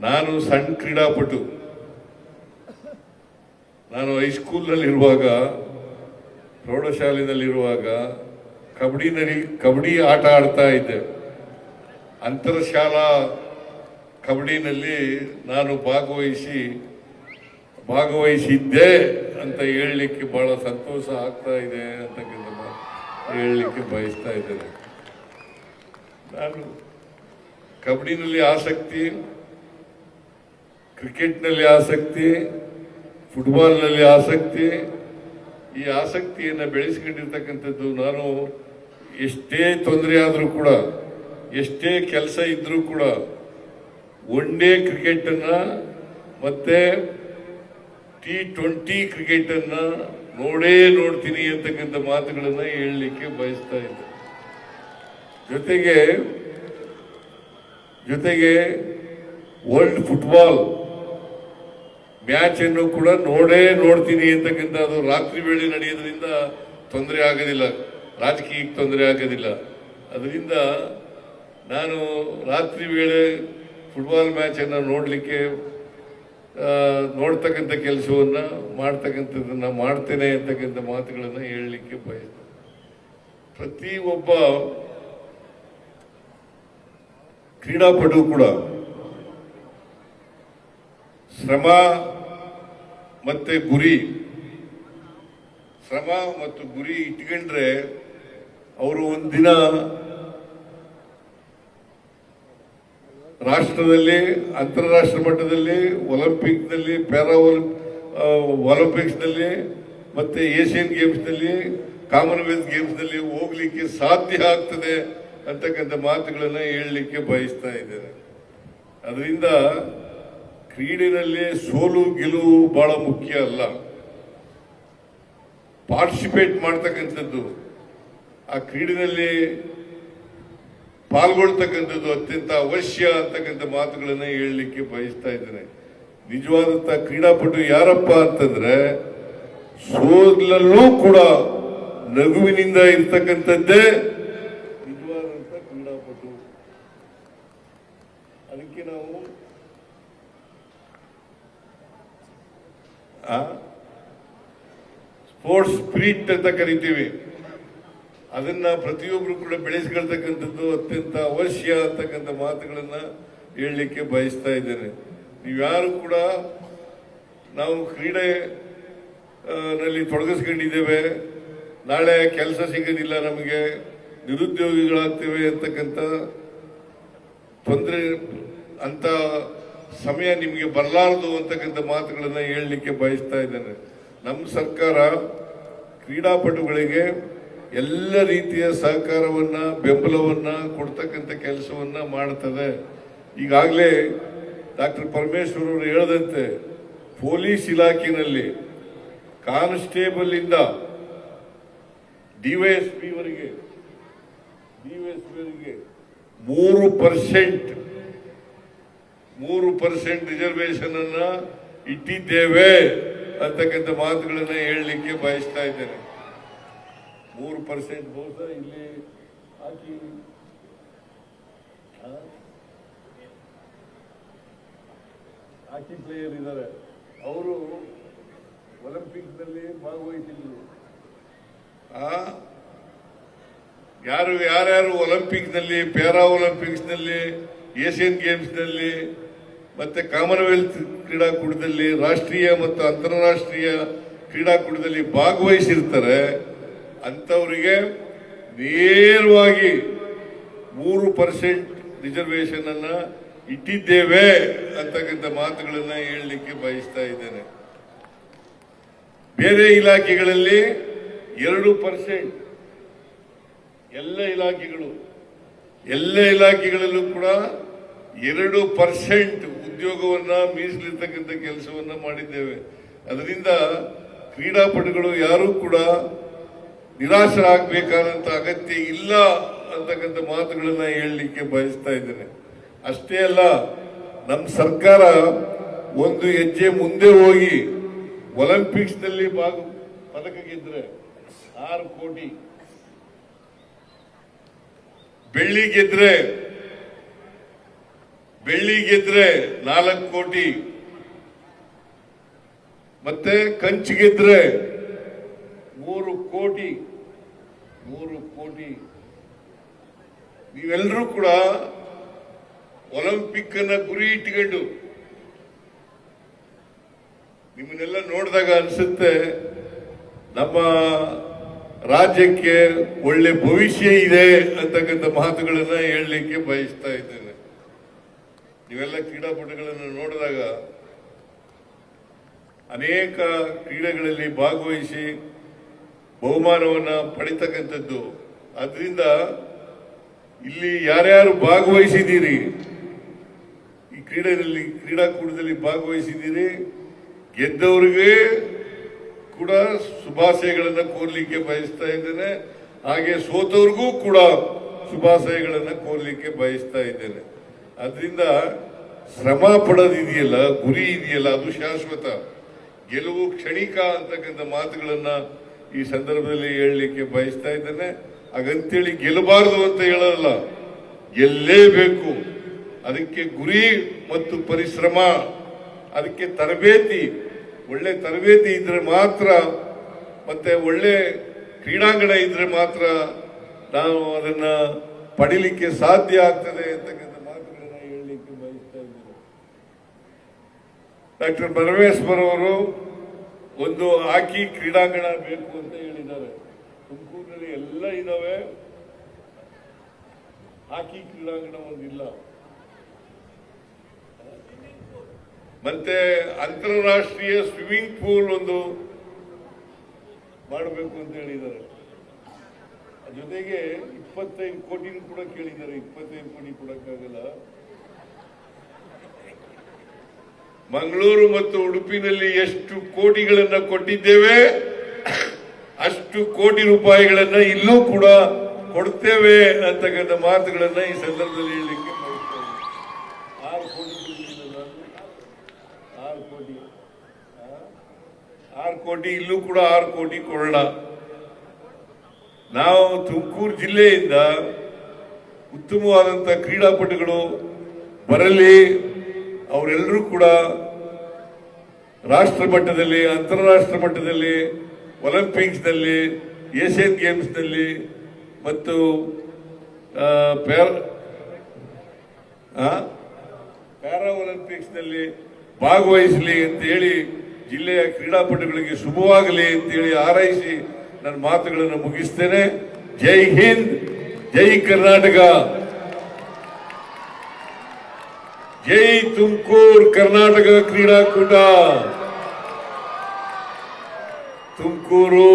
ನಾನು ಸಣ್ಣ ಕ್ರೀಡಾಪಟು. ನಾನು ಹೈಸ್ಕೂಲ್ನಲ್ಲಿರುವಾಗ, ಪ್ರೌಢಶಾಲೆಯಲ್ಲಿರುವಾಗ ಕಬಡ್ಡಿ ಆಟ ಆಡ್ತಾ ಇದ್ದೆ. ಅಂತರ ಶಾಲಾ ಕಬಡ್ಡಿನಲ್ಲಿ ನಾನು ಭಾಗವಹಿಸಿದ್ದೆ ಅಂತ ಹೇಳಲಿಕ್ಕೆ ಬಹಳ ಸಂತೋಷ ಆಗ್ತಾ ಇದೆ ಅಂತಕ್ಕಂಥ ಹೇಳಲಿಕ್ಕೆ ಬಯಸ್ತಾ ಇದ್ದೇನೆ. ನಾನು ಕಬಡ್ಡಿನಲ್ಲಿ ಆಸಕ್ತಿ, ಕ್ರಿಕೆಟ್ನಲ್ಲಿ ಆಸಕ್ತಿ, ಫುಟ್ಬಾಲ್ನಲ್ಲಿ ಆಸಕ್ತಿ, ಈ ಆಸಕ್ತಿಯನ್ನು ಬೆಳೆಸ್ಕೊಂಡಿರ್ತಕ್ಕಂಥದ್ದು ನಾನು ಎಷ್ಟೇ ತೊಂದರೆ ಆದರೂ ಕೂಡ, ಎಷ್ಟೇ ಕೆಲಸ ಇದ್ರೂ ಕೂಡ ಒನ್ ಡೇ ಕ್ರಿಕೆಟನ್ನು ಮತ್ತೆ T20 ಕ್ರಿಕೆಟನ್ನು ನೋಡ್ತೀನಿ ಅಂತಕ್ಕಂಥ ಮಾತುಗಳನ್ನು ಹೇಳಲಿಕ್ಕೆ ಬಯಸ್ತಾ ಇದ್ದೆ. ಜೊತೆಗೆ ವರ್ಲ್ಡ್ ಫುಟ್ಬಾಲ್ ಮ್ಯಾಚ್ ಅನ್ನು ಕೂಡ ನೋಡ್ತೀನಿ ಅಂತಕ್ಕಂಥ, ಅದು ರಾತ್ರಿ ವೇಳೆ ನಡೆಯೋದ್ರಿಂದ ತೊಂದರೆ ಆಗೋದಿಲ್ಲ, ರಾಜಕೀಯಕ್ಕೆ ತೊಂದರೆ ಆಗೋದಿಲ್ಲ. ಅದರಿಂದ ನಾನು ರಾತ್ರಿ ವೇಳೆ ಫುಟ್ಬಾಲ್ ಮ್ಯಾಚ್ ಅನ್ನು ನೋಡ್ತಕ್ಕಂಥ ಕೆಲಸವನ್ನ ಮಾಡ್ತಕ್ಕಂಥದ್ದನ್ನ ಮಾಡ್ತೇನೆ ಅಂತಕ್ಕಂಥ ಮಾತುಗಳನ್ನು ಹೇಳಲಿಕ್ಕೆ ಬಯಸ್ತೇನೆ. ಪ್ರತಿ ಒಬ್ಬ ಕ್ರೀಡಾಪಟು ಕೂಡ ಶ್ರಮ ಮತ್ತು ಗುರಿ ಇಟ್ಕೊಂಡ್ರೆ ಅವರು ಒಂದಿನ ರಾಷ್ಟ್ರದಲ್ಲಿ, ಅಂತಾರಾಷ್ಟ್ರ ಮಟ್ಟದಲ್ಲಿ, ಒಲಿಂಪಿಕ್ನಲ್ಲಿ, ಒಲಿಂಪಿಕ್ಸ್ನಲ್ಲಿ ಮತ್ತೆ ಏಷ್ಯನ್ ಗೇಮ್ಸ್ನಲ್ಲಿ, ಕಾಮನ್ವೆಲ್ತ್ ಗೇಮ್ಸ್ನಲ್ಲಿ ಹೋಗ್ಲಿಕ್ಕೆ ಸಾಧ್ಯ ಆಗ್ತದೆ ಅಂತಕ್ಕಂಥ ಮಾತುಗಳನ್ನು ಹೇಳಲಿಕ್ಕೆ ಬಯಸ್ತಾ ಇದ್ದೇನೆ. ಅದರಿಂದ ಕ್ರೀಡೆಯಲ್ಲಿ ಸೋಲು ಗೆಲುವು ಬಹಳ ಮುಖ್ಯ ಅಲ್ಲ, ಪಾರ್ಟಿಸಿಪೇಟ್ ಮಾಡ್ತಕ್ಕಂಥದ್ದು, ಆ ಕ್ರೀಡೆಯಲ್ಲಿ ಪಾಲ್ಗೊಳ್ತಕ್ಕಂಥದ್ದು ಅತ್ಯಂತ ಅವಶ್ಯ ಅಂತಕ್ಕಂಥ ಮಾತುಗಳನ್ನು ಹೇಳಲಿಕ್ಕೆ ಬಯಸ್ತಾ ಇದ್ದೇನೆ. ನಿಜವಾದಂಥ ಕ್ರೀಡಾಪಟು ಯಾರಪ್ಪ ಅಂತಂದ್ರೆ ಸೋಲಲ್ಲೂ ಕೂಡ ನಗುವಿನಿಂದ ಇರ್ತಕ್ಕಂಥದ್ದೇ ನಿಜವಾದಂಥ ಕ್ರೀಡಾಪಟು. ಅದಕ್ಕೆ ನಾವು ಸ್ಪೋರ್ಟ್ಸ್ ಸ್ಪಿರಿಟ್ ಅಂತ ಕರಿತೀವಿ. ಅದನ್ನ ಪ್ರತಿಯೊಬ್ಬರು ಕೂಡ ಬೆಳೆಸ್ಕೊಳ್ತಕ್ಕಂಥದ್ದು ಅತ್ಯಂತ ಅವಶ್ಯ ಅಂತಕ್ಕಂಥ ಮಾತುಗಳನ್ನ ಹೇಳಲಿಕ್ಕೆ ಬಯಸ್ತಾ ಇದ್ದೇನೆ. ನೀವ್ಯಾರು ಕೂಡ ನಾವು ಕ್ರೀಡೆನಲ್ಲಿ ತೊಡಗಿಸ್ಕೊಂಡಿದ್ದೇವೆ, ನಾಳೆ ಕೆಲಸ ಸಿಗೋದಿಲ್ಲ, ನಮಗೆ ನಿರುದ್ಯೋಗಿಗಳಾಗ್ತೇವೆ ಅಂತಕ್ಕಂಥ ತೊಂದರೆ ಅಂತ ಸಮಯ ನಿಮಗೆ ಬರಲಾರದು ಅಂತಕ್ಕಂಥ ಮಾತುಗಳನ್ನ ಹೇಳಲಿಕ್ಕೆ ಬಯಸ್ತಾ ಇದ್ದೇನೆ. ನಮ್ಮ ಸರ್ಕಾರ ಕ್ರೀಡಾಪಟುಗಳಿಗೆ ಎಲ್ಲ ರೀತಿಯ ಸಹಕಾರವನ್ನ, ಬೆಂಬಲವನ್ನ ಕೊಡ್ತಕ್ಕಂಥ ಕೆಲಸವನ್ನ ಮಾಡ್ತದೆ. ಈಗಾಗಲೇ ಡಾಕ್ಟರ್ ಪರಮೇಶ್ವರ್ ಅವರು ಹೇಳದಂತೆ ಪೊಲೀಸ್ ಇಲಾಖೆಯಲ್ಲಿ ಕಾನ್ಸ್ಟೇಬಲ್ ಇಂದ ಡಿವೈಎಸ್ಪಿ ವರೆಗೆ 3% ರಿಸರ್ವೇಶನ್ ಅನ್ನ ಇಟ್ಟಿದ್ದೇವೆ ಅಂತಕ್ಕಂಥ ಮಾತುಗಳನ್ನ ಹೇಳಲಿಕ್ಕೆ ಬಯಸ್ತಾ ಇದ್ದೇನೆ. 3% ಬಹುಶಃ ಇಲ್ಲಿ ಹಾಕಿ ಪ್ಲೇಯರ್ ಇದ್ದಾರೆ, ಅವರು ಒಲಿಂಪಿಕ್ಸ್ ನಲ್ಲಿ ಭಾಗವಹಿಸಿದ್ರು. ಯಾರ್ಯಾರು ಒಲಿಂಪಿಕ್ಸ್ ನಲ್ಲಿ, ಪ್ಯಾರಾ ಒಲಿಂಪಿಕ್ಸ್ ನಲ್ಲಿ, ಏಷ್ಯನ್ ಗೇಮ್ಸ್ ನಲ್ಲಿ ಮತ್ತೆ ಕಾಮನ್ವೆಲ್ತ್ ಕ್ರೀಡಾಕೂಟದಲ್ಲಿ, ರಾಷ್ಟ್ರೀಯ ಮತ್ತು ಅಂತಾರಾಷ್ಟ್ರೀಯ ಕ್ರೀಡಾಕೂಟದಲ್ಲಿ ಭಾಗವಹಿಸಿರ್ತಾರೆ, ಅಂತವರಿಗೆ ನೇರವಾಗಿ 3% ರಿಸರ್ವೇಶನ್ ಅನ್ನ ಇಟ್ಟಿದ್ದೇವೆ ಅಂತಕ್ಕಂಥ ಮಾತುಗಳನ್ನ ಹೇಳಲಿಕ್ಕೆ ಬಯಸ್ತಾ ಇದ್ದೇನೆ. ಬೇರೆ ಇಲಾಖೆಗಳಲ್ಲಿ 2%, ಎಲ್ಲ ಇಲಾಖೆಗಳಲ್ಲೂ ಕೂಡ 2% ಉದ್ಯೋಗವನ್ನ ಮೀಸಲಿರ್ತಕ್ಕಂಥ ಕೆಲಸವನ್ನ ಮಾಡಿದ್ದೇವೆ. ಅದರಿಂದ ಕ್ರೀಡಾಪಟುಗಳು ಯಾರೂ ಕೂಡ ನಿರಾಶರಾಗಬೇಕಾದಂತ ಅಗತ್ಯ ಇಲ್ಲ ಅಂತಕ್ಕಂಥ ಮಾತುಗಳನ್ನ ಹೇಳಲಿಕ್ಕೆ ಬಯಸ್ತಾ ಇದ್ದೇನೆ. ಅಷ್ಟೇ ಅಲ್ಲ, ನಮ್ಮ ಸರ್ಕಾರ ಒಂದು ಹೆಜ್ಜೆ ಮುಂದೆ ಹೋಗಿ ಒಲಿಂಪಿಕ್ಸ್ ನಲ್ಲಿ ಪದಕ ಗೆದ್ರೆ 6 ಕೋಟಿ, ಬೆಳ್ಳಿ ಗೆದ್ರೆ ಬೆಳ್ಳಿ ಗೆದ್ರೆ 4 ಕೋಟಿ, ಮತ್ತೆ ಕಂಚು ಗೆದ್ರೆ 3 ಕೋಟಿ. 3 ಕೋಟಿ. ನೀವೆಲ್ಲರೂ ಕೂಡ ಒಲಿಂಪಿಕ್ ಅನ್ನ ಗುರಿ ಇಟ್ಕೊಂಡು ನಿಮ್ಮನ್ನೆಲ್ಲ ನೋಡಿದಾಗ ಅನ್ಸುತ್ತೆ ನಮ್ಮ ರಾಜ್ಯಕ್ಕೆ ಒಳ್ಳೆ ಭವಿಷ್ಯ ಇದೆ ಅಂತಕ್ಕಂಥ ಮಾತುಗಳನ್ನ ಹೇಳಲಿಕ್ಕೆ ಬಯಸ್ತಾ ಇದ್ದೇನೆ. ನೀವೆಲ್ಲ ಕ್ರೀಡಾಪಟುಗಳನ್ನು ನೋಡಿದಾಗ ಅನೇಕ ಕ್ರೀಡೆಗಳಲ್ಲಿ ಭಾಗವಹಿಸಿ ಬಹುಮಾನವನ್ನ ಪಡಿತಕ್ಕಂಥದ್ದು. ಆದ್ರಿಂದ ಇಲ್ಲಿ ಯಾರ್ಯಾರು ಭಾಗವಹಿಸಿದ್ದೀರಿ, ಈ ಕ್ರೀಡಾಕೂಟದಲ್ಲಿ ಭಾಗವಹಿಸಿದ್ದೀರಿ, ಗೆದ್ದವರಿಗೆ ಕೂಡ ಶುಭಾಶಯಗಳನ್ನ ಕೋರ್ಲಿಕ್ಕೆ ಬಯಸ್ತಾ ಇದ್ದೇನೆ. ಹಾಗೆ ಸೋತವ್ರಿಗೂ ಕೂಡ ಶುಭಾಶಯಗಳನ್ನ ಕೋರ್ಲಿಕ್ಕೆ ಬಯಸ್ತಾ ಇದ್ದೇನೆ. ಅದರಿಂದ ಶ್ರಮ ಪಡೋದಿದೆಯಲ್ಲ, ಗುರಿ ಇದೆಯಲ್ಲ, ಅದು ಶಾಶ್ವತ. ಗೆಲುವು ಕ್ಷಣಿಕ ಅಂತಕ್ಕಂಥ ಮಾತುಗಳನ್ನ ಈ ಸಂದರ್ಭದಲ್ಲಿ ಹೇಳಲಿಕ್ಕೆ ಬಯಸ್ತಾ ಇದ್ದೇನೆ. ಹಾಗಂತೇಳಿ ಗೆಲ್ಲಬಾರದು ಅಂತ ಹೇಳಲ್ಲ, ಗೆಲ್ಲೇಬೇಕು. ಅದಕ್ಕೆ ಗುರಿ ಮತ್ತು ಪರಿಶ್ರಮ, ಅದಕ್ಕೆ ತರಬೇತಿ, ಒಳ್ಳೆ ತರಬೇತಿ ಇದ್ರೆ ಮಾತ್ರ, ಮತ್ತೆ ಒಳ್ಳೆ ಕ್ರೀಡಾಂಗಣ ಇದ್ರೆ ಮಾತ್ರ ನಾವು ಅದನ್ನ ಪಡಿಲಿಕ್ಕೆ ಸಾಧ್ಯ ಆಗ್ತದೆ ಅಂತಕ್ಕಂಥ ಮಾತುಗಳನ್ನ ಹೇಳಲಿಕ್ಕೆ ಬಯಸ್ತಾ ಇದ್ದೇನೆ. ಡಾಕ್ಟರ್ ಪರಮೇಶ್ವರ್ ಅವರು ಒಂದು ಹಾಕಿ ಕ್ರೀಡಾಂಗಣ ಬೇಕು ಅಂತ ಹೇಳಿದ್ದಾರೆ. ತುಮಕೂರಿನಲ್ಲಿ ಎಲ್ಲ ಇದಾವೆ, ಹಾಕಿ ಕ್ರೀಡಾಂಗಣ ಒಂದಿಲ್ಲ. ಮತ್ತೆ ಅಂತಾರಾಷ್ಟ್ರೀಯ ಸ್ವಿಮ್ಮಿಂಗ್ ಪೂಲ್ ಒಂದು ಮಾಡಬೇಕು ಅಂತ ಹೇಳಿದ್ದಾರೆ. ಜೊತೆಗೆ 25 ಕೋಟಿ ಕೂಡ ಕೇಳಿದ್ದಾರೆ. 25 ಕೋಟಿ ಕೊಡಕ್ಕಾಗಲ್ಲ. ಮಂಗಳೂರು ಮತ್ತು ಉಡುಪಿನಲ್ಲಿ ಎಷ್ಟು ಕೋಟಿಗಳನ್ನ ಕೊಟ್ಟಿದ್ದೇವೆ, ಅಷ್ಟು ಕೋಟಿ ರೂಪಾಯಿಗಳನ್ನ ಇಲ್ಲೂ ಕೂಡ ಕೊಡ್ತೇವೆ ಅಂತಕ್ಕಂಥ ಮಾತುಗಳನ್ನ ಈ ಸಂದರ್ಭದಲ್ಲಿ ಹೇಳಲಿಕ್ಕೆ ಬಯಸ್ತೇನೆ. 6 ಕೋಟಿ 6 ಕೋಟಿ ಇಲ್ಲೂ ಕೂಡ 6 ಕೋಟಿ ಕೊಡೋಣ. ನಾವು ತುಮಕೂರು ಜಿಲ್ಲೆಯಿಂದ ಉತ್ತಮವಾದಂತಹ ಕ್ರೀಡಾಪಟುಗಳು ಬರಲಿ, ಅವರೆಲ್ಲರೂ ಕೂಡ ರಾಷ್ಟ್ರ ಮಟ್ಟದಲ್ಲಿ, ಅಂತಾರಾಷ್ಟ್ರ ಮಟ್ಟದಲ್ಲಿ, ಒಲಿಂಪಿಕ್ಸ್ನಲ್ಲಿ, ಏಷ್ಯನ್ ಗೇಮ್ಸ್ನಲ್ಲಿ ಮತ್ತು ಪ್ಯಾರಾ ಒಲಿಂಪಿಕ್ಸ್ನಲ್ಲಿ ಭಾಗವಹಿಸಲಿ ಅಂತ ಹೇಳಿ ಜಿಲ್ಲೆಯ ಕ್ರೀಡಾಪಟುಗಳಿಗೆ ಶುಭವಾಗಲಿ ಅಂತೇಳಿ ಹಾರೈಸಿ ನನ್ನ ಮಾತುಗಳನ್ನು ಮುಗಿಸ್ತೇನೆ. ಜೈ ಹಿಂದ್, ಜೈ ಕರ್ನಾಟಕ, ಜೈ ತುಮಕೂರು ಕರ್ನಾಟಕ ಕ್ರೀಡಾಕೂಟ. ತುಮಕೂರು